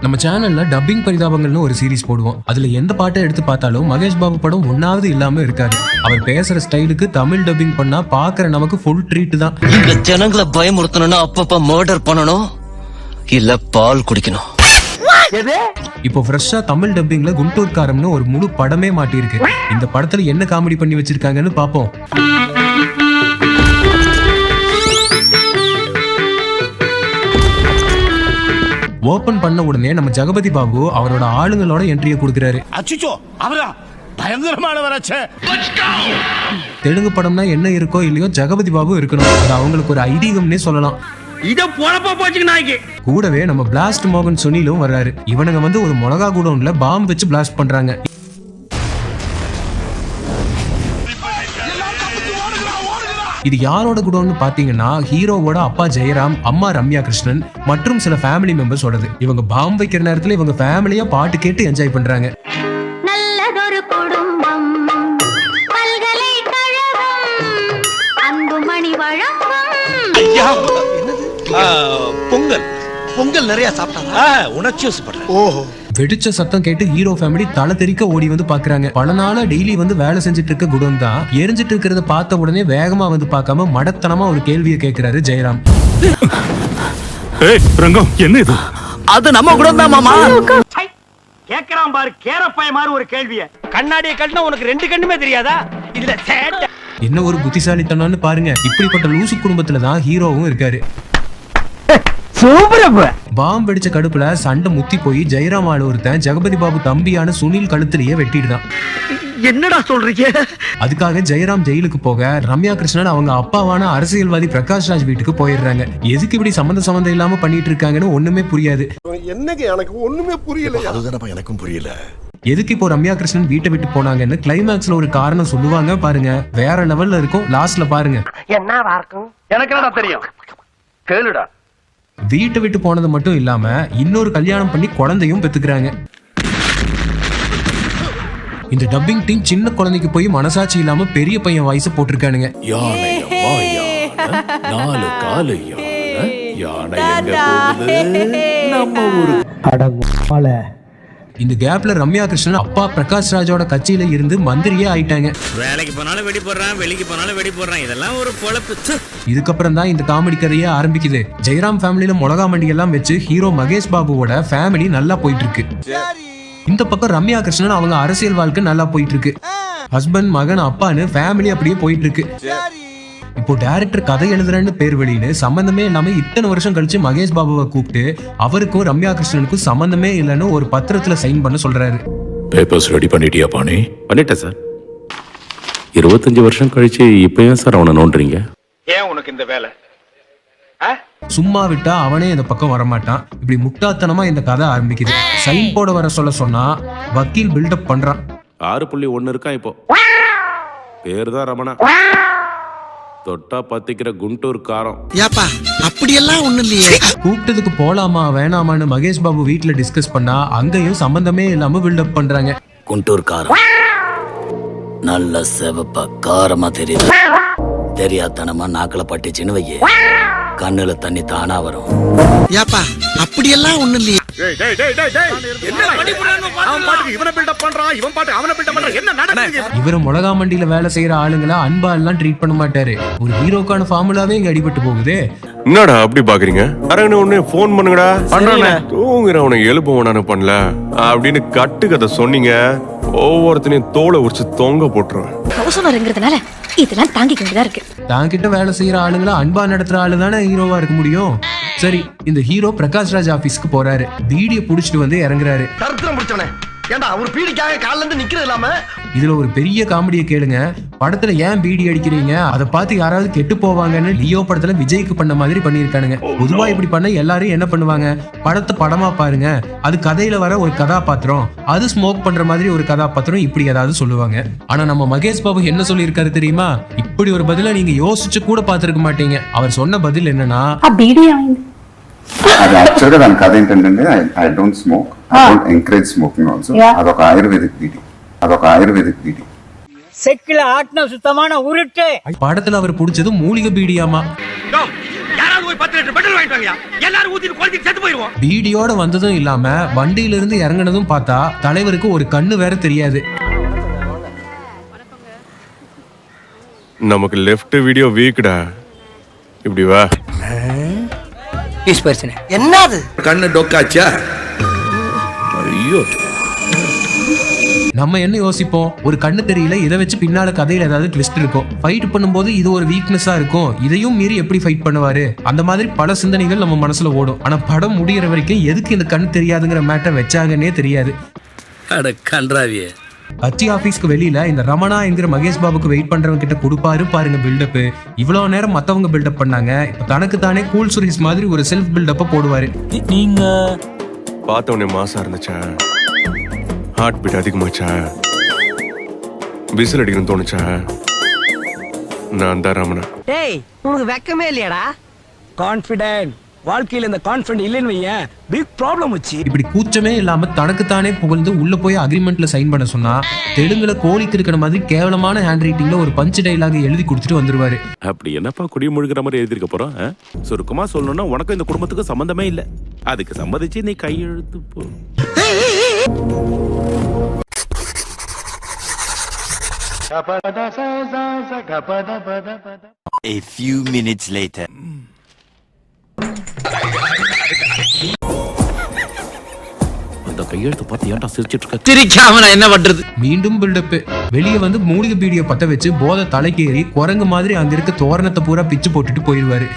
நம்ம சேனல்ல டப்பிங் பரிதாபங்கள்னு ஒரு சீரிஸ் போடுவோம். அதுல எந்த பாட்டை எடுத்து பார்த்தாலும் மகேஷ் பாபு படம் ஒன்னாவது இல்லாம இருக்காது. அவர் பேசுற ஸ்டைலுக்கு தமிழ் டப்பிங் பண்ணா பாக்குற நமக்கு ஃபுல் ட்ரீட் தான். இந்த ஜனங்களை பயமுறுத்தணும்னா அப்பப்ப மர்டர் பண்ணணும், இல்ல பால் குடிக்கணும். இப்போ ஃப்ரெஷ்ஷா தமிழ் டப்பிங்ல குண்டூர்காரம்னு ஒரு முழு படமே மாட்டியிருக்கு. இந்த படத்துல என்ன காமெடி பண்ணி வச்சிருக்காங்கன்னு பாப்போம். ஓபன் பண்ண உடனே நம்ம ஜெகபதி பாபு அவரோட ஆளுங்களோட என்ட்ரியை கொடுக்கிறாரு. தெலுங்கு படம்னா என்ன இருக்கோ இல்லையோ ஜெகபதி பாபு இருக்கணும். அது அவங்களுக்கு ஒரு ஐதீகம்னே சொல்லலாம். கூடவே நம்ம பிளாஸ்ட் மோகன் சுனிலும் வர்றாரு. இவனுங்க வந்து ஒரு மிளகா குடோன்ல பாம்பு வச்சு பிளாஸ்ட் பண்றாங்க. இது யாரோட குடோன்னு பாத்தீங்கன்னா ஹீரோவோட அப்பா ஜெயராம், அம்மா ரம்யா கிருஷ்ணன் மற்றும் சில ஃபேமிலி மெம்பர்ஸோடது. இவங்க பாம்பு வைக்கிற நேரத்துல இவங்க ஃபேமிலியா பாட்டு கேட்டு என்ஜாய் பண்றாங்க. நல்லதொரு குடும்பம், பல்கலைக்கழகம், அன்புமணி வழங்கும் பொங்கல் பொங்கல் நிறைய சாப்பிட்டாங்க, உணர்ச்சி வசப்படுறேன். ஓஹோ, வெடிச்ச சத்தம் கேட்டு ஹீரோ ஃபேமிலி தலை தெறிக்க ஓடி வந்து பாக்குறாங்க. பல நாளா டெய்லி வந்து வேலை செஞ்சுட்டு இருக்க குடோன் தான் எரிஞ்சிட்டு இருக்கிறத பார்த்த உடனே வேகமா வந்து பார்க்காம மடத்தனமா ஒரு கேள்வியை கேட்கிறாரு ஜெயராம். என்ன இது? அது நம்ம குடோன் தான் மாமா. கேக்குறான் பாரு கேரப்பாய மாதிரி ஒரு கேள்விய. கண்ணாடியை கட்டினா உனக்கு ரெண்டு கண்ணுமே தெரியாதா? இதுல என்ன ஒரு புத்திசாலித்தனம்னு பாருங்க. இப்படிப்பட்ட லூசு குடும்பத்துல தான் ஹீரோவும் இருக்காரு. பாம்பு வெடிச்ச கடுப்புல சண்டை முத்தி போய் ஜெயராம் ஆளு ஒருத்தன் ஜெகபதி பாபு தம்பியான சுனில் கழுத்திலேயே வெட்டிடுதான். என்னடா சொல்றீங்க? அதுக்காக ஜெயராம் ஜெயிலுக்கு போக ரம்யா கிருஷ்ணன் அவங்க அப்பாவான அரசியல்வாதி பிரகாஷ் ராஜ் வீட்டுக்கு போயிடுறாங்க. எதுக்கு இப்படி சம்பந்தம் இல்லாம பண்ணிட்டு இருக்காங்கன்னு ஒண்ணுமே புரியாது. என்னங்க எனக்கு ஒண்ணுமே புரியல. அதுதான் எனக்கும் புரியல. எதுக்கு இப்போ ரம்யா கிருஷ்ணன் வீட்டை விட்டு போனாங்கன்னு கிளைமேக்ஸ்ல ஒரு காரணம் சொல்லுவாங்க பாருங்க. வேற லெவல்ல இருக்கும். லாஸ்ட்ல பாருங்க. என்னவா இருக்கும் எனக்கு என்னடா தெரியும், கேளுடா. வீட்டை விட்டு போனது மட்டும் இல்லாம இன்னொரு கல்யாணம் பண்ணி குழந்தையும் பெத்துக்கிறாங்க. இந்த டப்பிங் டீம் சின்ன குழந்தைக்கு போய் மனசாட்சி இல்லாம பெரிய பையன் வாய்ஸ் போட்டிருக்கானுங்க. இந்த கேப்ல ரம்யா கிருஷ்ணன் அப்பா பிரகாஷ் ராஜோட கட்சியில இருந்து மந்திரியே ஆயிட்டாங்க. வேலைக்கு போனாலும் வெடி போடுறான், வெளிக்கு போனாலும் வெடி போடுறான். இதெல்லாம் ஒரு பொழப்பு. இதுக்கப்புறம் தான் இந்த காமெடி கதையே ஆரம்பிக்குது. ஜெயராம் ஃபேமிலியில மிளகா மண்டி எல்லாம் வச்சு ஹீரோ மகேஷ் பாபுவோட ஃபேமிலி நல்லா போயிட்டு இருக்கு. இந்த பக்கம் ரம்யா கிருஷ்ணன் அவங்க அரசியல் வாழ்க்கை நல்லா போயிட்டு இருக்கு. ஹஸ்பண்ட், மகன், அப்பான்னு ஃபேமிலி அப்படியே போயிட்டு இருக்கு. இப்போ டைரக்டர் கதை எழுதுறேன்னு பேர் வெளியின்னு சம்பந்தமே இல்லாம இத்தனை வருஷம் கழிச்சு மகேஷ் பாபுவை கூப்பிட்டு அவருக்கும் ரம்யா கிருஷ்ணனுக்கும் சம்பந்தமே இல்லைன்னு ஒரு பத்திரத்துல சைன் பண்ண சொல்றாரு. பேப்பர்ஸ் ரெடி பண்ணிட்டியா பாணி? பண்ணிட்டேன் சார். 25 வருஷம் கழிச்சு இப்ப ஏன் சார் அவனை நோண்டுறீங்க? ஏன் உனக்கு இந்த வேலை? சும்மா விட்டா அவனே இந்த பக்கம் வரமாட்டான். இப்படி முட்டாத்தனமா இந்த கதை ஆரம்பிக்குது. சைன் போட வர சொன்னா வக்கீல் பில்டப் பண்றான். 6.1 இருக்கான் இப்போ. பேர் தான் ரமணா. தொட்டா பத்திக்கிற குண்டூர் காரம். ஏப்பா அப்படியெல்லாம் ஒண்ணு இல்லையே. கூப்பிட்டதுக்கு போலாமா வேணாமான்னு மகேஷ் பாபு வீட்டுல டிஸ்கஸ் பண்ணா அங்கேயும் சம்பந்தமே இல்லாம பில்டப் பண்றாங்க. குண்டூர் காரம் நல்ல செவப்பா காரமா தெரியுது. தெரியாதனமா நாக்கில பட்டுச்சுன்னு வையே, கண்ணுல தண்ணி தானா வரும். ஏப்பா அப்படியெல்லாம் ஒண்ணு இல்லையே. இவரு மிளகா மண்டியில வேலை செய்யற ஆளுங்களை அன்பா எல்லாம் ட்ரீட் பண்ண மாட்டாரு. ஒரு ஹீரோக்கான ஃபார்முலாவே இங்க அடிபட்டு போகுது. என்னடா அப்படி பாக்குறீங்க? அரங்கன உடனே போன் பண்ணுங்கடா. பண்றானே தூங்குறவனை எழுப்புவனானு பண்ணல அப்படின்னு கட்டு கதை சொன்னீங்க. ஒவ்வொருத்தனையும் தோலை உரிச்சு தொங்க போட்டுருவேன். அவசரங்கிறதுனால இதெல்லாம் தாங்கிக்க வேண்டியதா இருக்கு. தாங்கிட்ட வேலை செய்யற ஆளுங்களை அன்பா நடத்துற ஆளு தானே ஹீரோவா இருக்க முடியும். சரி, இந்த ஹீரோ பிரகாஷ் ராஜ் ஆபீஸ்க்கு போறாரு. பீடியை புடிச்சிட்டு வந்து இறங்குறாரு. ஏண்டா ஒரு பீடிக்காக கால்ல இருந்து நிக்கிறது இல்லாம இதுல ஒரு பெரிய காமெடியை கேளுங்க. படத்துல ஏன் பீடி அடிக்கிறீங்க, அதை பார்த்து யாராவது கெட்டு போவாங்கன்னு லியோ படத்துல விஜய்க்கு பண்ண மாதிரி பண்ணிருக்கானுங்க. பொதுவா இப்படி பண்ண எல்லாரும் என்ன பண்ணுவாங்க, படத்தை படமா பாருங்க, அது கதையில வர ஒரு கதாபாத்திரம், அது ஸ்மோக் பண்ற மாதிரி ஒரு கதாபாத்திரம், இப்படி ஏதாவது சொல்லுவாங்க. ஆனா நம்ம மகேஷ் பாபு என்ன சொல்லி இருக்காரு தெரியுமா? இப்படி ஒரு பதில நீங்க யோசிச்சு கூட பாத்துருக்க மாட்டீங்க. அவர் சொன்ன பதில் என்னன்னா, అది యాక్చువల్గా దాని కథ ఏంటంటే I don't smoke, I don't encourage smoking also. అదొక ఆయుర్వేదిక్ బీడీ. செக்கில ஆட்டின சுத்தமான உருட்டு. படத்துல அவர் புடிச்சது மூலிகை பீடியாமா. யாராவது போய் 10 லிட்டர் பெட்ரோல் வாங்கிட்டு வாங்கயா, எல்லாரும் ஊத்திட்டு குழந்தைக்கு செத்து போயிருவோம். வீடியோட வந்ததும் இல்லாம வண்டியில இருந்து இறங்குனதும் பார்த்தா தலைவருக்கு ஒரு கண்ணு வேற தெரியாது. நமக்கு லெஃப்ட் வீடியோ வீக்டா. இப்படி வா. என்னது கண்ணு டொக்காச்சா? ஐயோ, நம்ம என்ன யோசிப்போம், ஒரு கண்ணு தெரியல, இதை வச்சு பின்னால கதையில ஏதாவது ட்விஸ்ட் இருக்கும், ஃபைட் பண்ணும்போது இது ஒரு வீக்னஸா இருக்கும், இதையும் மீறி எப்படி ஃபைட் பண்ணுவாரு, அந்த மாதிரி பல சிந்தனைகள் நம்ம மனசுல ஓடும். ஆனா படம் முடிகிற வரைக்கும் எதுக்கு இந்த கண்ணு தெரியாதுங்கிற மேட்டர் வச்சாங்கன்னே தெரியாது. அட கன்றாவியே. கட்சி ஆபீஸ்க்கு வெளியில இந்த ரமணா என்கிற மகேஷ் பாபுக்கு வெயிட் பண்றவங்க கிட்ட கொடுப்பாரு பாருங்க பில்டப். இவ்வளவு நேரம் மத்தவங்க பில்டப் பண்ணாங்க, இப்ப தனக்கு தானே கூல் சுரேஷ் மாதிரி ஒரு செல்ஃப் பில்டப்ப போடுவாரு. நீங்க பார்த்த உடனே மாசா இருந்துச்சா? Heart beat அதிகமாச்சா? விசில் அடிக்கணும்னு தோணுச்சா? நான் தான் ரமணா. டேய், உனக்கு வெக்கமே இல்லையாடா? கான்ஃபிடென்ட் வாழ்க்கையில இந்த கான்ஃபிடென்ட் இல்லைன்னு வையேன், பிக் ப்ராப்ளம் வச்சு. இப்படி கூச்சமே இல்லாம தனக்கு தானே புகழ்ந்து உள்ள போய் அக்ரிமெண்ட்ல சைன் பண்ண சொன்னா தெலுங்குல கோழிக்கு இருக்கிற மாதிரி கேவலமான ஹேண்ட் ரைட்டிங்ல ஒரு பஞ்ச் டைலாக் எழுதி கொடுத்துட்டு வந்துருவாரு. அப்படி என்னப்பா குடி முழுகிற மாதிரி எழுதிருக்க போறோம்? சுருக்கமா சொல்லணும்னா உனக்கும் இந்த குடும்பத்துக்கு சம்பந்தமே இல்ல, அதுக்கு சம்மதிச்சு நீ கையெழுத்து போ. A few minutes later. அந்த கையெழுத்து பார்த்து ஏன்டா சிரிச்சிட்டு இருக்க? சிரிக்காம நான் என்ன பண்றது? மீண்டும் பில்டப். வெளியே வந்து மூலிகை பீடியை பத்த வச்சு போதை தலைக்கேறி குரங்கு மாதிரி அங்க இருக்க தோரணத்தை பூரா பிச்சு போட்டுட்டு போயிருவாரு.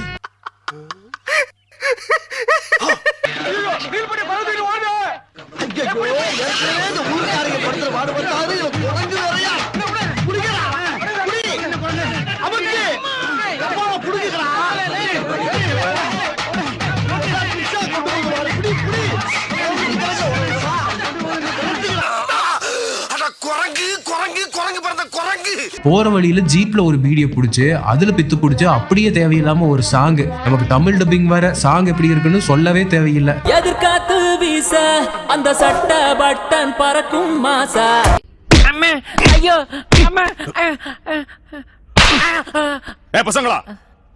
போற வழியில ஜீப்ல ஒரு பீடியை புடிச்சு அதுல பித்து புடிச்சு அப்படியே தேவையில்லாம ஒரு சாங். நமக்கு தமிழ் டப்பிங் வேற, சாங் எப்படி இருக்குன்னு சொல்லவே தேவையில்லை. எதிர்காத்து வீச அந்த சட்ட பட்டன் பறக்கும் மாசா. ஐயோ பசங்களா,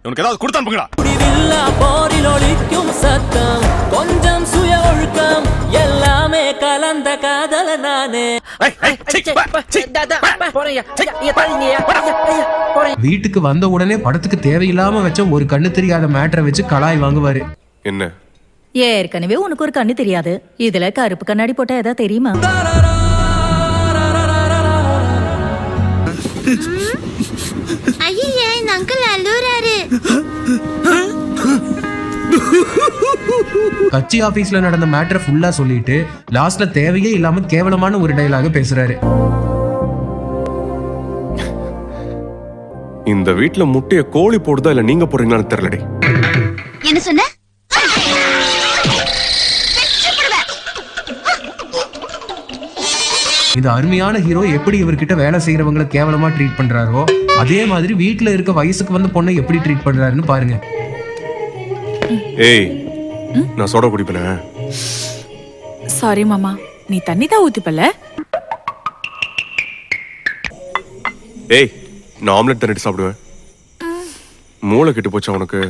உனக்கு ஏதாவது கொடுத்து அனுப்புங்களா? முடிவில்லா போரில் ஒலிக்கும் சத்தம், கொஞ்சம் சுய ஒழுக்கம், எல்லாமே கலந்த காதல நானே. வீட்டுக்கு வந்த உடனே படத்துக்கு தேவையில்லாம வச்ச ஒரு கண்ணு தெரியாத மேட்டரை வச்சு கலாய் வாங்குவாரு. என்ன ஏற்கனவே உனக்கு ஒரு கண்ணு தெரியாது, இதுல கருப்பு கண்ணாடி போட்டா ஏதாவது தெரியுமா? ஐயா, இந்த அங்கிள் அழுறாரு. கட்சி ஆபீஸ்ல நடந்த மேட்டரை ஃபுல்லா சொல்லிட்டு லாஸ்ட்ல தேவையே இல்லாம கேவலமான ஒரு டைலாக பேசுறாரு. இந்த வீட்டுல முட்டைய கோழி போடுதா இல்ல நீங்க போடுறீங்களான்னு தெரியலடி. என்ன சொன்ன? இந்த அருமையான ஹீரோ எப்படி இவர்கிட்ட வேலை செய்யறவங்களை கேவலமா ட்ரீட் பண்றாரோ அதே மாதிரி வீட்டுல இருக்க வயசுக்கு வந்த பொண்ணை எப்படி ட்ரீட் பண்றாருன்னு பாருங்க. ஏய், நான் சோடா குடிப்பேனே. சாரி மாமா, நீ தண்ணி தான் ஊத்திப்பல. ஏய், நான் ஆம்லெட் தண்ணிட்டு சாப்பிடுவேன். மூளை கெட்டு போச்சா உனக்கு?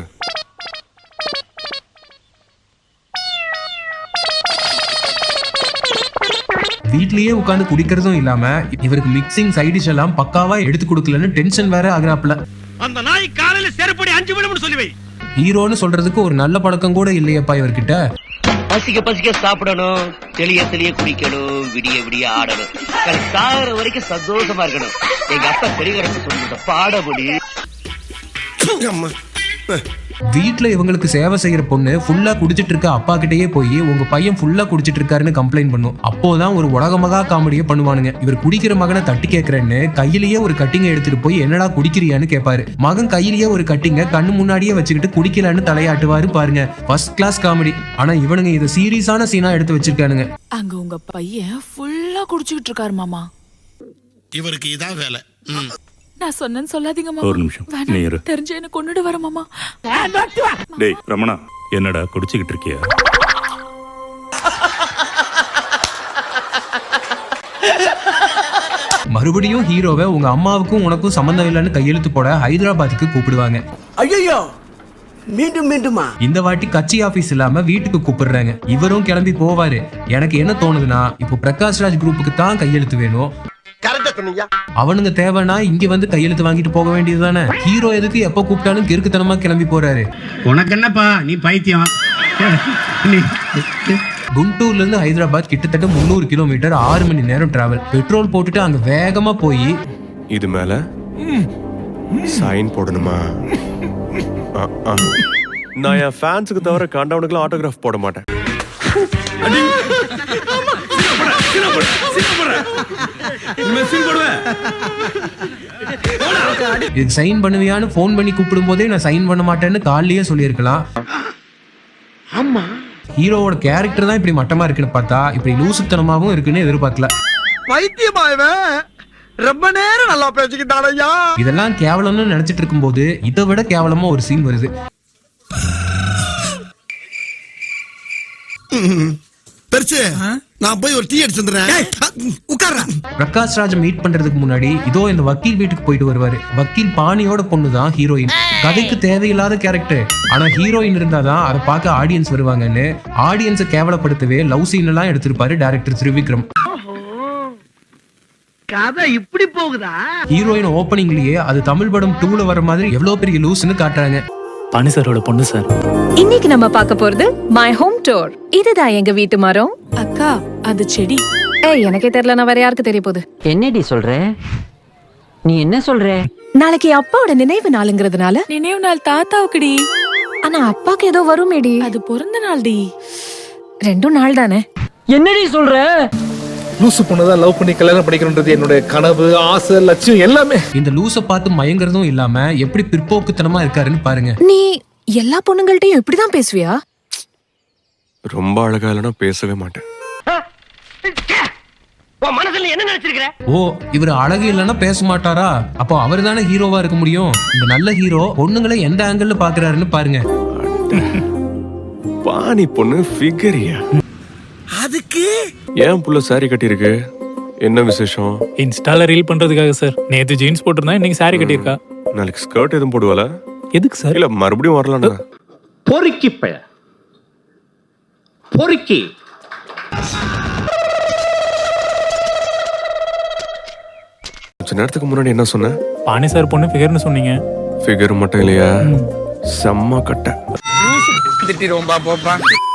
வீட்லயே உட்காந்து குடிக்கிறதும் இல்லாம இவருக்கு மிக்சிங் சைட் டிஷ் எல்லாம் பக்காவா எடுத்து கொடுக்கலன்னு டென்ஷன் வேற ஆகுறாப்ல. அந்த நாய் காலையில செருப்படி 5 விடும்னு சொல்லி வை. ஹீரோன்னு சொல்றதுக்கு ஒரு நல்ல பழக்கம் கூட இல்லையப்பா இவர்கிட்ட. பசிக்க சாப்பிடணும், தெளிய குடிக்கணும், விடிய விடிய ஆடணும், சாகிற வரைக்கும் சந்தோஷமா இருக்கணும். எங்க அப்பா பெரியவரத்து சொன்ன பாடபடி. வீட்டுல இவங்களுக்கு சேவை செய்யற பொண்ணு ஃபுல்லா குடிச்சிட்டு இருக்க அப்பா கிட்டயே போய் உங்க பையன் ஃபுல்லா குடிச்சிட்டு இருக்காருன்னு கம்ப்ளைண்ட் பண்ணும். அப்போதான் ஒரு உலகமகா காமெடியை பண்ணுவானுங்க. இவர் குடிக்கிற மகனை தட்டி கேட்கறேன்னு கையிலேயே ஒரு கட்டிங்க எடுத்துட்டு போய் என்னடா குடிக்கிறியான்னு கேட்பாரு. மகன் கையிலேயே ஒரு கட்டிங்க கண்ணு முன்னாடியே வச்சுக்கிட்டு குடிக்கலன்னு தலையாட்டுவாரு பாருங்க. First class comedy. ஆனா இவனுங்க இதை சீரியஸான சீனா எடுத்து வச்சிருக்கானுங்க. அங்க உங்க பையன் ஃபுல்லா குடிச்சிட்டு இருக்காரு மாமா. இவருக்கு இதான் வேலை. நான் சொன்னேன்னு சொல்லாதீங்க மாமா. ஒரு நிமிஷம் நீ இரு. தெரிஞ்ச என்ன கொண்டுட்டு வர மாமா. டேய் ரமணா, என்னடா குடிச்சிட்டு இருக்கியா? மறுபடியும் ஹீரோவை உங்க அம்மாவுக்கும் உனக்கும் சம்பந்தம் இல்லைன்னு கையெழுத்து போட ஹைதராபாத்துக்கு கூப்பிடுவாங்க. ஐயோ, மீண்டும் மீண்டுமா? இந்த வாட்டி கட்சி ஆபீஸ் இல்லாம வீட்டுக்கு கூப்பிடுறாங்க. இவரும் கிளம்பி போவாரு. எனக்கு என்ன தோணுதுன்னா, இப்போ பிரகாஷ்ராஜ் குரூப்புக்கு தான் கையெழுத்து வேணும். கரெக்டா சொன்னீங்க. அவனுங்க தேவைன்னா இங்க வந்து கையெழுத்து வாங்கிட்டு போக வேண்டியதுதானே. ஹீரோ எதுக்கு எப்ப கூப்பிட்டாலும் கிறுக்குத்தனமா கிளம்பி போறாரு. உனக்கு என்னப்பா, நீ பைத்தியம். குண்டூர்ல இருந்து ஹைதராபாத் கிட்டத்தட்ட 300 கிலோமீட்டர், 6 மணி நேரம் டிராவல். பெட்ரோல் போட்டுட்டு அங்க வேகமா போய் இது மேல சைன் போடணுமா? நான் என் ஃபேன்ஸுக்கு தவிர கண்டவனுக்குலாம் ஆட்டோகிராஃப் போட மாட்டேன். இதுக்கு சைன் பண்ணுவியான்னு போன் பண்ணி கூப்பிடும் போதே நான் சைன் பண்ண மாட்டேன்னு காலையே சொல்லியிருக்கலாம். ஆமா, ஹீரோவோட கேரக்டர் தான் இப்படி மட்டமா இருக்குன்னு பார்த்தா இப்படி லூசுத்தனமாவும் இருக்குன்னு எதிர்பார்க்கல. வைத்தியமா இவன் ரொம்ப நேரம் நல்லா பேசிக்கிட்டானையா. இதெல்லாம் கேவலம்னு நினைச்சிட்டு இருக்கும்போது இதை விட கேவலமா ஒரு சீன் வருது. பெருசு, நான் போய் ஒரு டீ அடிச்சு வந்துடுறேன். உட்கார்றேன். பிரகாஷ் ராஜை மீட் பண்றதுக்கு முன்னாடி இதோ இந்த வக்கீல் வீட்டுக்கு போயிட்டு வருவாரு. வக்கீல் பாணியோட பொண்ணு தான் ஹீரோயின். கதைக்கு தேவையில்லாத கேரக்டர். ஆனா ஹீரோயின் இருந்தாதான் அதை பார்க்க ஆடியன்ஸ் வருவாங்கன்னு ஆடியன்ஸை கேவலப்படுத்தவே லவ் சீன் எல்லாம் எடுத்திருப்பாரு டைரக்டர் திரிவிக்ரம். கதை இப்படி போகுதா? ஹீரோயின் ஓப்பனிங்லயே அது தமிழ் படம் 2ல வர மாதிரி எவ்வளவு பெரிய லூஸ்னு காட்டுறாங்க. பாணி சாரோட பொண்ணு சார். இன்னைக்கு நம்ம பார்க்க போறது மை ஹோம் டூர். இதுதான் எங்க வீட்டு மரம். அக்கா, அது செடி. ஏய், எனக்கே தெரியல, நான் வேற யாருக்கு தெரிய போகுது. என்னடி சொல்ற? நீ என்ன சொல்ற? நாளைக்கு அப்பாவோட நினைவு நாளுங்கிறதுனால. நினைவு நாள் தாத்தாவுக்குடி. ஆனா அப்பாக்கு ஏதோ வருமேடி. அது பிறந்த நாள் டி. 2 நாள் தானே. என்னடி சொல்ற? லூசு பொண்ணுதான் லவ் பண்ணி கல்யாணம் பண்ணிக்கணும்ன்றது என்னோட கனவு, ஆசை, லட்சியம் எல்லாமே. இந்த லூசை பார்த்து மயங்குறதும் இல்லாம எப்படி பிற்போக்குத்தனமா இருக்காருன்னு பாருங்க. நீ எல்லா பொண்ணுங்கள்ட்டயும் இப்படிதான் பேசுவியா? ரொம்ப அழகா இல்லைன்னா பேசவே மாட்டேன். உன் மனசுல என்ன நினைச்சிருக்கிற? ஓ, இவர் அழகு இல்லைன்னா பேச மாட்டாரா? அப்போ அவர் தானே ஹீரோவா இருக்க முடியும். இந்த நல்ல ஹீரோ பொண்ணுங்களை எந்த ஆங்கிள் பாக்குறாருன்னு பாருங்க. பாணி பொண்ணு ஃபிகரியா? அதுக்கு ஏன் புள்ள சாரி கட்டியிருக்கு? என்ன விசேஷம்? இன்ஸ்டால ரீல் பண்றதுக்காக சார். நேத்து ஜீன்ஸ் போட்டிருந்தா இன்னைக்கு சாரி கட்டியிருக்கா. நாளைக்கு ஸ்கர்ட் எதுவும் போடுவாளா? எதுக்கு சார்? இல்ல மறுபடியும் வரலாம்னா? பொறுக்கி பைய, பொறுக்கி. கொஞ்ச நேரத்துக்கு முன்னாடி என்ன சொன்ன? பாணி சார் பொண்ணு ஃபிகர்னு சொன்னீங்க. ஃபிகர் மட்டும் இல்லையா, செம்ம கட்ட.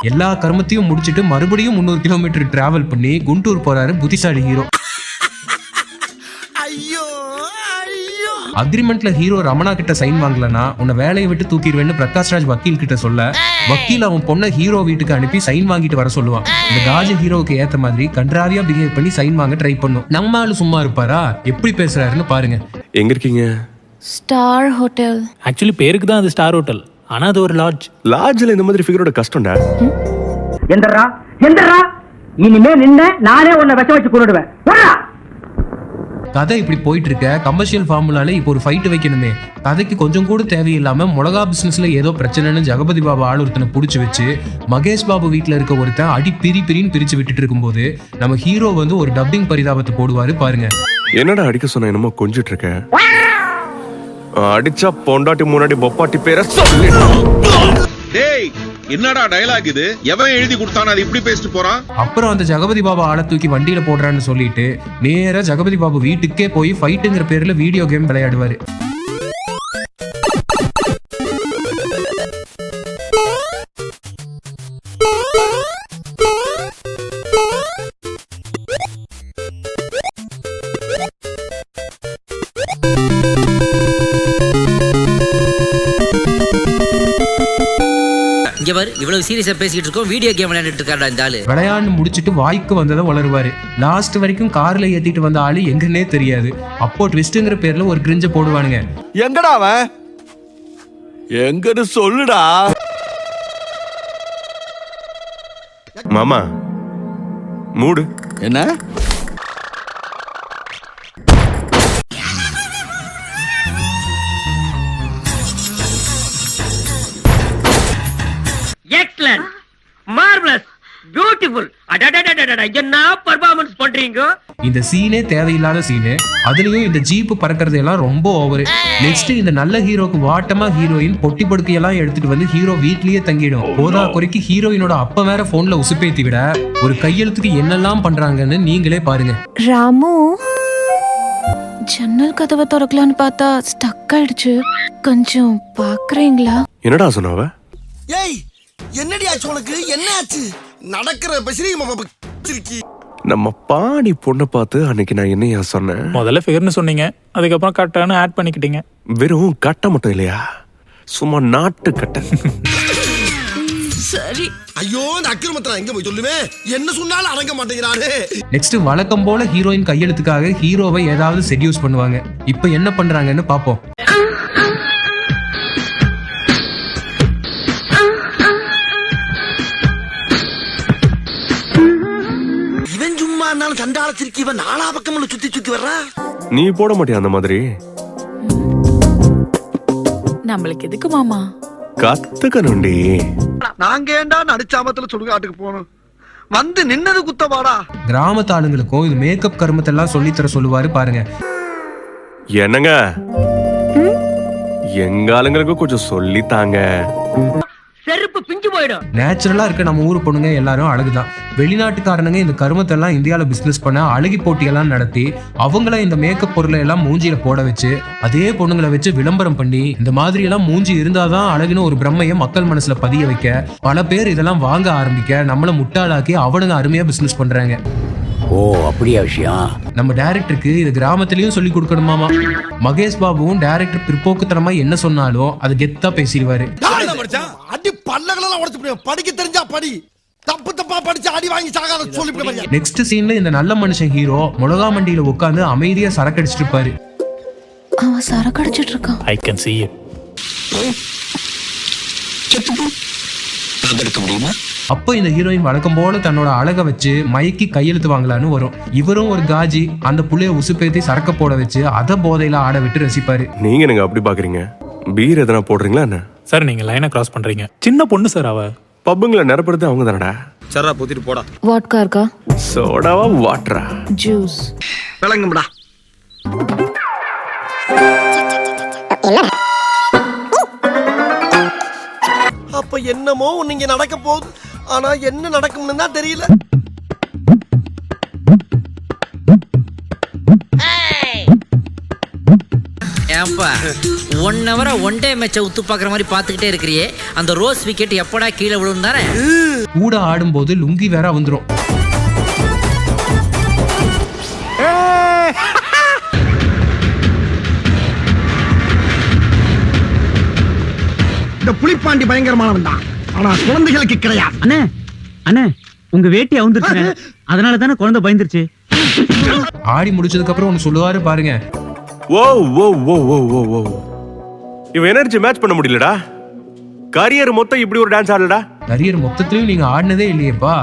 எல்லா கர்மத்தையும் முடிச்சிட்டு மறுபடியும் 300 கிலோமீட்டர் டிராவல் பண்ணி குண்டூர் போறாரு புத்திசாலி ஹீரோ. அக்ரிமெண்ட்ல ஹீரோ ரமணா கிட்ட சைன் வாங்கலனா உன்னை வேலையை விட்டு தூக்கிடுவேன்னு பிரகாஷ்ராஜ் வக்கீல் கிட்ட சொல்ல, வக்கீல் அவன் பொண்ணை ஹீரோ வீட்டுக்கு அனுப்பி சைன் வாங்கிட்டு வர சொல்லுவான். இந்த காஜ ஹீரோவுக்கு ஏத்த மாதிரி கன்றாவியா பிஹேவ் பண்ணி சைன் வாங்க ட்ரை பண்ணும். நம்ம ஆளு சும்மா இருப்பாரா? எப்படி பேசுறாருன்னு பாருங்க. எங்க இருக்கீங்க? Star hotel. ஆக்சுவலி பேருக்கு தான் அது ஸ்டார் ஹோட்டல், ஆனா அது ஒரு லாட்ஜ். லாட்ஜ்ல இந்த மாதிரி ஃபிகரோட கஷ்டம்டா. எந்தரா எந்தரா, இனிமே நின்ன நானே உன்னை விஷ வச்சு கொன்னுடுவேன். கதை இப்படி போயிட்டு இருக்க கமர்ஷியல் ஃபார்முலால இப்போ ஒரு ஃபைட் வைக்கணுமே. கதைக்கு கொஞ்சம் கூட தேவையில்லாம மிளகா பிசினஸ்ல ஏதோ பிரச்சனைன்னு ஜெகபதி பாபு ஆள் ஒருத்தனை புடிச்சு வச்சு மகேஷ் பாபு வீட்டுல இருக்க ஒருத்தன் அடி பிரின்னு பிரிச்சு விட்டுட்டு இருக்கும்போது நம்ம ஹீரோ வந்து ஒரு டப்பிங் பரிதாபத்தை போடுவாரு பாருங்க. என்னடா அடிக்க சொன்ன? என்னமோ கொஞ்சிட்டு இருக்க. அடிச்சா பொண்டாட்டி முன்னாடி பொப்பாட்டி பேர சொல்லி. டேய், என்னடா டயலாக் இது? எவன் எழுதி கொடுத்தானே அது இப்படி பேசிட்டு போறான்? அப்புறம் அந்த ஜெகபதி பாபு ஆளை தூக்கி வண்டியில போடுறான்னு சொல்லிட்டு நேரா ஜெகபதி பாபு வீட்டுக்கே போய் ஃபைட்டுங்கிற பேர்ல வீடியோ கேம் விளையாடுவாரு. இவ்வளவு சீரியஸா பேசிட்டு இருக்கோம், வீடியோ கேம் விளையாண்டுட்டு இருக்காடா இந்த ஆளு. விளையாண்டு முடிச்சிட்டு வாய்க்கு வந்ததை வளருவாரு. லாஸ்ட் வரைக்கும் கார்ல ஏத்திட்டு வந்த ஆளு எங்கன்னே தெரியாது. அப்போ ட்விஸ்ட்ங்கிற பேர்ல ஒரு கிரிஞ்ச போடுவானுங்க. எங்கடா அவன்? எங்கன்னு சொல்லுடா. மாமா மூடு. என்ன? எக்ஸலன்ட், மார்வெலஸ், பியூட்டிஃபுல், என்ன பர்ஃபார்மன்ஸ் பண்றீங்க? இந்த சீனே தேவையில்லாத சீனு. அதுலயும் இந்த ஜீப் பறக்கிறது எல்லாம் ரொம்ப ஓவர். நெக்ஸ்ட் இந்த நல்ல ஹீரோக்கு வாட்டமா ஹீரோயின் பொட்டி படுக்கையெல்லாம் எடுத்துட்டு வந்து ஹீரோ வீட்லயே தங்கிடும். போதா குறைக்கு ஹீரோயினோட அப்ப வேற போன்ல உசுப்பேத்தி விட ஒரு கையெழுத்துக்கு என்னெல்லாம் பண்றாங்கன்னு நீங்களே பாருங்க. ராமு, ஜன்னல் கதவை திறக்கலான்னு பார்த்தா ஸ்டக் ஆயிடுச்சு. கொஞ்சம் பாக்குறீங்களா? என்னடா சொன்னவ? ஏய் என்னடி ஆச்சு உனக்கு? என்ன ஆச்சு? நடக்கிற பசிரி நம்ம பாடி பொண்ணை பார்த்து அன்னைக்கு நான் என்னையா சொன்னேன்? முதல்ல ஃபிகர்னு சொன்னீங்க, அதுக்கப்புறம் கட்டான்னு ஆட் பண்ணிக்கிட்டீங்க. வெறும் கட்டை மட்டும் இல்லையா, சும்மா நாட்டு கட்டை. சரி. ஐயோ இந்த அக்கிரமத்தை எங்க போய் சொல்லுவேன்? என்ன சொன்னாலும் அடங்க மாட்டேங்கிறாரு. நெக்ஸ்ட் வழக்கம் போல ஹீரோயின் கையெழுத்துக்காக ஹீரோவை ஏதாவது செடியூஸ் பண்ணுவாங்க. இப்போ என்ன பண்றாங்கன்னு பாப்போம். இவன் சும்மா இருந்தாலும் சண்டால சிரிக்கி இவன் நாலா பக்கம் சுத்தி சுத்தி வர்றா. நீ போட மாட்டியா அந்த மாதிரி? நம்மளுக்கு எதுக்கு மாமா? கத்துக்கணும்டி. நாங்க ஏண்டா நடிச்சாமத்துல சுடுகாட்டுக்கு போகணும்? வந்து நின்னது குத்தவாடா. கிராமத்து ஆளுங்களுக்கும் இது மேக்கப் கர்மத்தெல்லாம் சொல்லித்தர சொல்லுவாரு பாருங்க. என்னங்க, எங்க ஆளுங்களுக்கு கொஞ்சம் சொல்லித்தாங்க. செருப்பு பிஞ்சு போயிடும். நேச்சுரலா இருக்க நம்ம ஊர் பொண்ணுங்க எல்லாரும் அழகுதான். வெளிநாட்டுக்காரனுங்க இந்த கருமத்தை எல்லாம் இந்தியாவில பிசினஸ் பண்ண அழகி போட்டியெல்லாம் நடத்தி அவங்கள இந்த மேக்கப் பொருளை எல்லாம் மூஞ்சியில போட வச்சு அதே பொண்ணுங்களை வச்சு விளம்பரம் பண்ணி இந்த மாதிரி எல்லாம் மூஞ்சி இருந்தாதான் அழகுன்னு ஒரு பிரம்மையை மக்கள் மனசுல பதிய வைக்க பல பேர் இதெல்லாம் வாங்க ஆரம்பிக்க நம்மள முட்டாளாக்கி அவனுங்க அருமையா பிசினஸ் பண்றாங்க. ஓ அப்படியா விஷயம்? நம்ம டைரக்டருக்கு இது கிராமத்திலயும் சொல்லி கொடுக்கணுமாமா. மகேஷ் பாபுவும் டைரக்டர் பிற்போக்குத்தனமா என்ன சொன்னாலும் அது கெத்தா பேசிடுவாரு. அடி பல்லகளெல்லாம் உடைச்சு படிக்க தெரிஞ்சா படி, தப்பு தப்பா படிச்சு அடி வாங்கி சாகாத சொல்லி. நெக்ஸ்ட் சீன்ல இந்த நல்ல மனுஷன் ஹீரோ மிளகா மண்டியில உட்கார்ந்து அமைதியா சரக்கு அடிச்சிட்டு இருப்பாரு. அவன் சரக்கு அடிச்சிட்டு இருக்கான். I can see it. அப்போ இந்த ஹீரோயின் வழக்கம் போல தன்னோட அழகை வச்சு மயக்கி கையெழுத்து வாங்கலான்னு வரும். இவரும் ஒரு காஜி அந்த புள்ளைய உசுப்பேத்தி சரக்க போட வச்சு அத போதையில ஆட விட்டு ரசிப்பாரு. நீங்க என்னங்க அப்படி பாக்குறீங்க? பீர் எதனா போடுறீங்களா என்ன? சார் நீங்க லைனை கிராஸ் பண்றீங்க. சின்ன பொண்ணு சார் அவ. பப்புங்களை நிரப்புறது அவங்க தானடா. சரா போத்திட்டு போடா. வாட்கா இருக்கா? சோடாவா வாட்டரா? ஜூஸ். விளங்கும்டா. அப்ப என்னமோ நீங்க நடக்க போகுது, ஆனா என்ன நடக்கும்னு தான் தெரியல. ஏன்பா 1 hour ஒன் டே மேட்சை உத்து பாக்குற மாதிரி பாத்துக்கிட்டே இருக்கிறியே, அந்த ரோஸ் விக்கெட் எப்படா கீழே விழும் தானே? கூட ஆடும்போது லுங்கி வேற வந்துரும். இந்த புலிப்பாண்டி பயங்கரமானவன் தான், ஆனா குழந்தைகளுக்கு கிடையாது. அண்ணே அண்ணே உங்க வேட்டி அவுந்துருச்சு, அதனால தானே குழந்தை பயந்துருச்சு. ஆடி முடிச்சதுக்கு அப்புறம் ஒன்னு சொல்லுவாரு பாருங்க. ஓ ஓ ஓ ஓ ஓ ஓ, இவன் எனர்ஜி மேட்ச் பண்ண முடியலடா. கரியர் மொத்தம் இப்படி ஒரு டான்ஸ் ஆடலடா. கரியர் மொத்தத்திலயும் நீங்க ஆடினதே இல்லையேப்பா.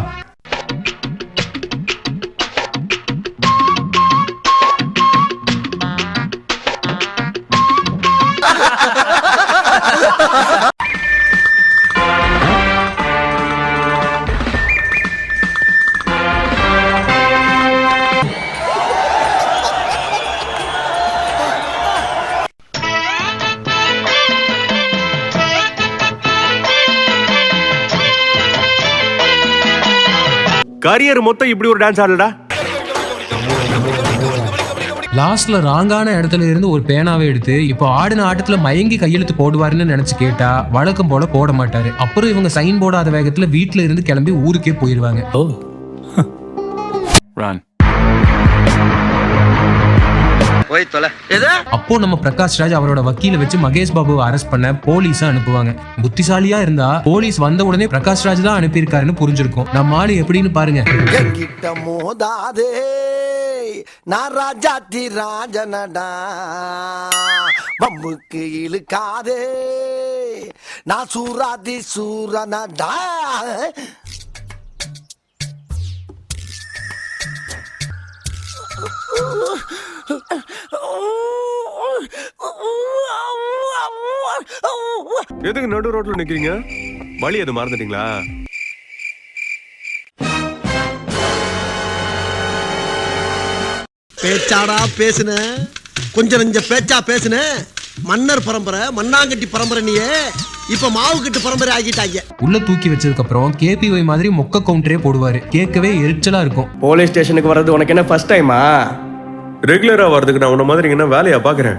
கரியர் மொத்தம் இப்படி ஒரு டான்ஸ் ஆடலடா. லாஸ்ட்ல ராங்கான இடத்துல இருந்து ஒரு பேனாவை எடுத்து இப்போ ஆடின ஆட்டத்துல மயங்கி கையெழுத்து போடுவாருன்னு நினைச்சு கேட்டா வழக்கம் போல போட மாட்டாரு. அப்புறம் இவங்க சைன் போடாத வேகத்துல வீட்டுல இருந்து கிளம்பி ஊருக்கே போயிருவாங்க. ஓ போய் தொலை. எது? அப்போ நம்ம பிரகாஷ் ராஜ் அவரோட வக்கீல வச்சு மகேஷ் பாபுவை அரெஸ்ட் பண்ண போலீஸ அனுப்புவாங்க. புத்திசாலியா இருந்தா போலீஸ் வந்த உடனே பிரகாஷ் ராஜ் தான் அனுப்பியிருக்காருன்னு புரிஞ்சிருக்கும். நம்ம ஆளு எப்படின்னு பாருங்க. என்கிட்ட மோதாதே, நான் ராஜாத்தி ராஜனடா, பம்புக்கு இழுக்காதே, நான் சூராதி சூரனடா. எதுக்கு நடு ரோட்ல நிக்கிறீங்க? வழி எது மறந்துட்டீங்களா? பேச்சாடா பேசுன, கொஞ்சம் நெஞ்ச பேச்சா பேசுன. மன்னர் பரம்பரை, மண்ணாங்கட்டி பரம்பரை, நீயே இப்ப மாவு கட்டு பரம்பரை ஆகிட்டாங்க. உள்ள தூக்கி வச்சதுக்கு அப்புறம் கேபிஒய் மாதிரி மொக்க கவுண்டரே போடுவாரு. கேட்கவே எரிச்சலா இருக்கும். போலீஸ் ஸ்டேஷனுக்கு வர்றது உனக்கு என்ன ஃபர்ஸ்ட் டைமா? ரெகுலரா வர்றதுக்கு நான் உன்ன மாதிரி என்ன வேலையா பாக்குறேன்?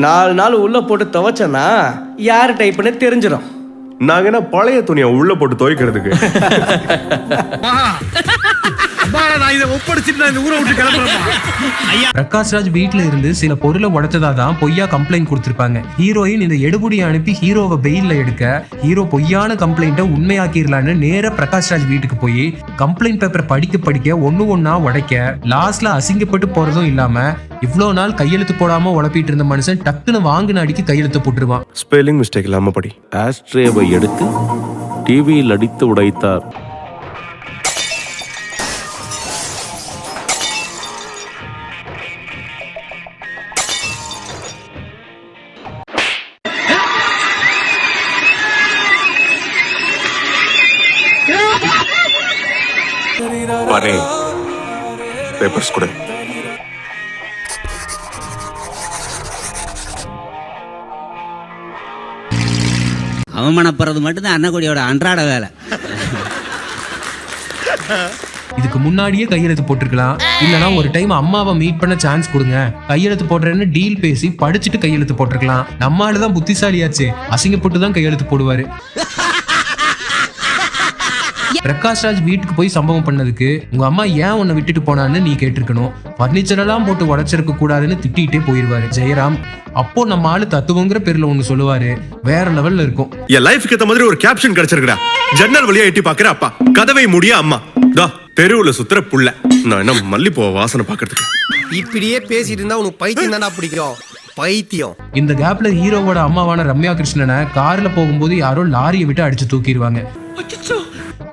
நாலு நாள் உள்ள போட்டு துவைச்சனா யாரு டைப்னு தெரிஞ்சிடும். நாங்க என்ன பழைய துணியை உள்ள போட்டு துவைக்கிறதுக்கு? பிரகாஷ்ராஜ் வீட்டுல இருந்து சில பொருளை உடைச்சதா தான் பொய்யா கம்ப்ளைண்ட் கொடுத்திருப்பாங்க. ஹீரோயின் இந்த எடுபடியை அனுப்பி ஹீரோவை பெயில்ல எடுக்க ஹீரோ பொய்யான கம்ப்ளைண்ட்டை உண்மையாக்கிடலான்னு நேர பிரகாஷ்ராஜ் வீட்டுக்கு போய் கம்ப்ளைண்ட் பேப்பரை படிக்க ஒண்ணு ஒன்னா உடைக்க லாஸ்ட்ல அசிங்கப்பட்டு போறதும் இல்லாம இவ்வளோ நாள் கையெழுத்து போடாம உழப்பிட்டு இருந்த மனுஷன் டக்குன்னு வாங்கின அடிக்கு கையெழுத்து போட்டுருவான். ஸ்பெல்லிங் மிஸ்டேக் இல்லாம படி. ஆஸ்ட்ரேவை எடுத்து டிவியில் அடித்து உடைத்தார். பாரு, பேப்பர்ஸ் கூட. அவமானப்படுறது மட்டும்தான் அன்னக்குடியோட அன்றாட வேலை. இதுக்கு முன்னாடியே கையெழுத்து போட்டிருக்கலாம். இல்லனா ஒரு டைம் அம்மாவை மீட் பண்ண சான்ஸ் கொடுங்க, கையெழுத்து போடுறேன்னு டீல் பேசி படிச்சுட்டு கையெழுத்து போட்டிருக்கலாம். நம்மாலதான் புத்திசாலியாச்சு, அசிங்கப்பட்டு தான் கையெழுத்து போடுவாரு. பிரகாஷ்ராஜ் வீட்டுக்கு போய் சம்பவம் பண்ணதுக்கு உங்க அம்மா ஏன் உன்னை விட்டுட்டு போனான்னு நீ கேட்டிருக்கணும். பர்னிச்சர் எல்லாம் போட்டு உடைச்சிருக்க கூடாதுன்னு திட்டிகிட்டே போயிருவாரு ஜெயராம். அப்போ நம்ம ஆளு தத்துவங்கிற பேர்ல ஒண்ணு சொல்லுவாரு, வேற லெவல்ல இருக்கும். என் லைஃப்க்கு ஏத்த மாதிரி ஒரு கேப்ஷன் கிடைச்சிருக்கா. ஜன்னல் வழியா எட்டி பாக்குற அப்பா, கதவை மூடிய அம்மா, தெருவுல சுத்துற புள்ள. நான் என்ன மல்லிப்பூ வாசனை பாக்குறதுக்கு? இப்படியே பேசிட்டு இருந்தா உனக்கு பைத்தியம் தானா பிடிக்கும்? பைத்தியம். இந்த கேப்ல ஹீரோவோட அம்மாவான ரம்யா கிருஷ்ணனை கார்ல போகும்போது யாரோ லாரியை விட்டு அடிச்சு தூக்கிடுவாங்க.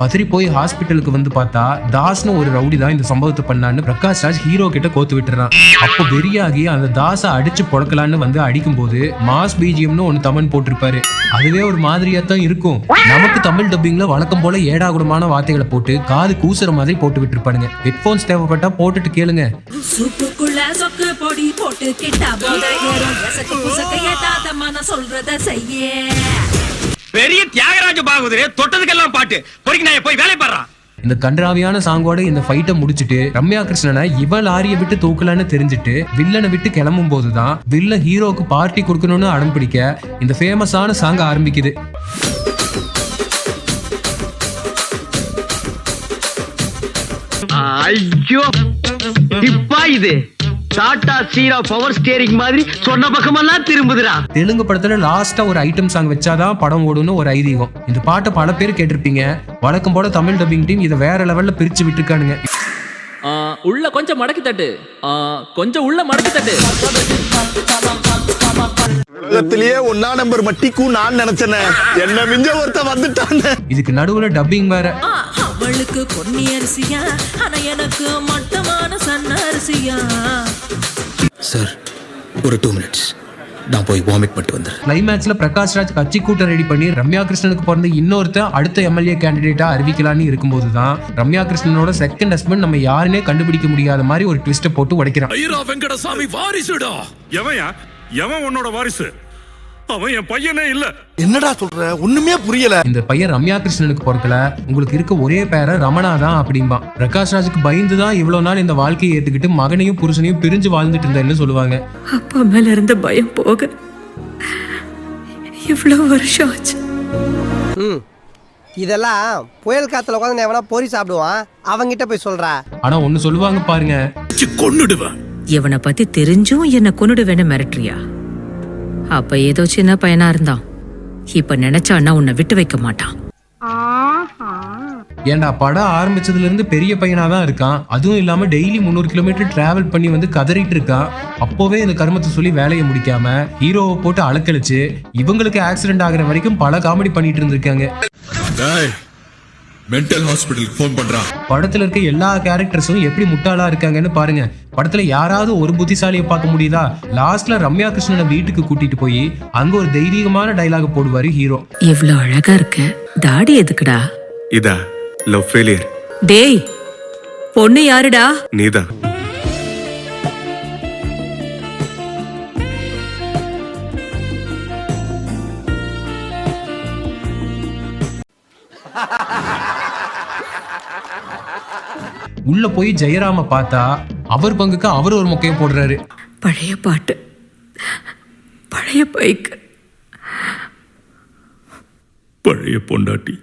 பதறி போய் ஹாஸ்பிட்டலுக்கு வந்து பார்த்தா தாஸ்னு ஒரு ரவுடி தான் இந்த சம்பவத்தை பண்ணான்னு பிரகாஷ்ராஜ் ஹீரோ கிட்ட கோத்து விட்டுறான். அப்போ வெறியாகி அந்த தாஸை அடிச்சு பொழக்கலான்னு வந்து அடிக்கும் போது மாஸ் பிஜிஎம்னு ஒன்னு தமன் போட்டிருப்பாரு. அதுவே ஒரு மாதிரியா தான் இருக்கும். நமக்கு தமிழ் டப்பிங்ல வழக்கம் போல ஏடாகுடமான வார்த்தைகளை போட்டு காது கூசுற மாதிரி போட்டு விட்டுருப்பானுங்க. ஹெட்போன்ஸ் தேவைப்பட்டா போட்டுட்டு கேளுங்க. பெரிய தியாகராஜ பாகுதரே, தொட்டதுக்கெல்லாம் பாட்டு பொறுக்கி நான் போய் வேலை பாடுறான். இந்த கன்றாவியான சாங்கோட இந்த ஃபைட்டை முடிச்சுட்டு ரம்யா கிருஷ்ணனை இவ லாரியை விட்டு தூக்கலான்னு தெரிஞ்சுட்டு வில்லனை விட்டு கிளம்பும் போதுதான் வில்ல ஹீரோக்கு பார்ட்டி கொடுக்கணும்னு அடம் பிடிக்க இந்த ஃபேமஸான சாங் ஆரம்பிக்குது. ஐயோ, இப்பா இது டாடா சீரா பவர் ஸ்டீரிங் மாதிரி சொன்ன பக்கமெல்லாம் திரும்புதுடா. தெலுங்கு படத்துல லாஸ்டா ஒரு ஐட்டம் சாங் வச்சாதான் படம் ஓடுன்னு ஒரு ஐதீகம். இந்த பாட்டை பல பேர் கேட்டிருப்பீங்க. வழக்கம் போல தமிழ் டப்பிங் டீம் இதை வேற லெவல்ல பிரிச்சு விட்டுருக்கானுங்க. உள்ள கொஞ்சம் மடக்கி தட்டு, கொஞ்சம் உள்ள மடக்கி தட்டு. உலகத்திலேயே ஒன்னா நம்பர் மட்டிக்கும் நான் நினைச்சேன், என்ன மிஞ்ச ஒருத்த வந்துட்டான். இதுக்கு நடுவுல டப்பிங் வேற. அவளுக்கு பொன்னி அரிசியா, ஆனா எனக்கு மட்டமான சன்ன அரிசியா. சார், ஒரு 2 minutes நான் போய் வாமிட் பண்ணிட்டு வந்துடுறேன். கிளைமேக்ஸ்ல பிரகாஷ்ராஜ் கட்சி கூட்டம் ரெடி பண்ணி ரம்யா கிருஷ்ணனுக்கு பிறந்த இன்னொருத்தன் அடுத்த எம்எல்ஏ கேண்டிடேட்டா அறிவிக்கலான்னு இருக்கும்போதுதான் ரம்யா கிருஷ்ணனோட செகண்ட் ஹஸ்பண்ட் நம்ம யாருன்னே கண்டுபிடிக்க முடியாத மாதிரி ஒரு ட்விஸ்ட போட்டு உடைக்கிறான். ஐயா வெங்கடசாமி வாரிசுடா. எவன் உன்னோட வாரிசு? அவன் என் பையனே இல்ல. என்னடா சொல்ற? ஒண்ணுமே புரியல. இந்த பையன் ரம்யா கிருஷ்ணனுக்கு பிறக்கல, உங்களுக்கு இருக்க ஒரே பேர ரமணா தான் அப்படிம்பா. பிரகாஷ்ராஜுக்கு பயந்துதான் இவ்வளவு நாள் இந்த வாழ்க்கையை ஏத்துக்கிட்டு மகனையும் புருஷனையும் பிரிஞ்சு வாழ்ந்துட்டு இருந்தேன்னு சொல்லுவாங்க. அப்பா மேல இருந்த பயம் போக இவ்வளவு வருஷம் ஆச்சு. இதெல்லாம் புயல் காத்துல உட்காந்து எவனா பொறி சாப்பிடுவான், அவங்கிட்ட போய் சொல்றா. ஆனா ஒண்ணு சொல்லுவாங்க பாருங்க, கொன்னுடுவேன். இவனை பத்தி தெரிஞ்சும் என்ன கொன்னுடுவேன்னு மிரட்டுறியா? அப்ப ஏதோ சின்ன பையனா இருந்தான், இப்ப நினைச்சான்னா உன்னை விட்டு வைக்க மாட்டான். ஏண்டா படம் ஆரம்பிச்சதுல இருந்து பெரிய பையனாதான் இருக்கான். அதுவும் இல்லாம டெய்லி 300 கிலோமீட்டர் டிராவல் பண்ணி வந்து கதறிட்டு இருக்கான். அப்போவே இந்த கர்மத்தை சொல்லி வேலையை முடிக்காம ஹீரோவை போட்டு அலக்கழிச்சு இவங்களுக்கு ஆக்சிடென்ட் ஆகுற வரைக்கும் பல காமெடி பண்ணிட்டு இருந்திருக்காங்க. மென்டல் ஹாஸ்பிடலுக்கு ஃபோன் பண்றான். படத்துல இருக்க எல்லா கேரக்டர்ஸும் எப்படி முட்டாளா இருக்காங்கன்னு பாருங்க. படத்துல யாராவது ஒரு புத்திசாலியை பார்க்க முடியுதா? லாஸ்ட்ல ரம்யா கிருஷ்ணனை வீட்டுக்கு கூட்டிட்டு போய் அங்க ஒரு தைரியமான டைலாக் போடுவாரு ஹீரோ. இவ்வளவு அழகா இருக்க, தாடி எதுக்குடா? இதா லவ் ஃபெயிலியர். டேய் பொண்ணு யாருடா? நீதான். உள்ள போய் ஜெயராம பார்த்தா அவர் பங்குக்கு அவர் ஒரு மொக்கையை போடுறாரு. பழைய பாட்டு, பழைய பைக், பழைய பொண்டாட்டி.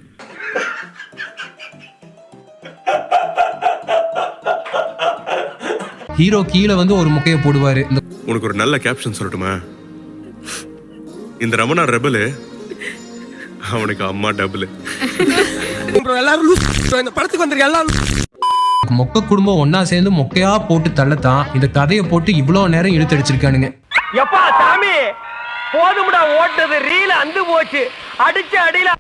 ஹீரோ கீழே வந்து ஒரு மொக்கையை போடுவாரு. உனக்கு ஒரு நல்ல கேப்ஷன் சொல்லட்டுமா? இந்த ரமணா ரெபலு, அவனுக்கு அம்மா டபுள். மொக்க குடும்பம் ஒன்னா சேர்ந்து மொக்கையா போட்டு தள்ளத்தான் இந்த கதையை போட்டு இவ்வளவு நேரம் இழுத்தடிச்சிருக்கானுங்க. எப்பா சாமி போதும்டா, ஓட்டது ரீல அந்து போச்சு, அடிச்ச அடியில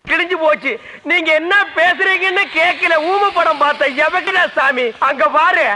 கிழிஞ்சு போச்சு. நீங்க என்ன பேசுறீங்கன்னு கேட்கல. ஊம படம் பார்த்த எவகிடா சாமி, அங்க பாரு.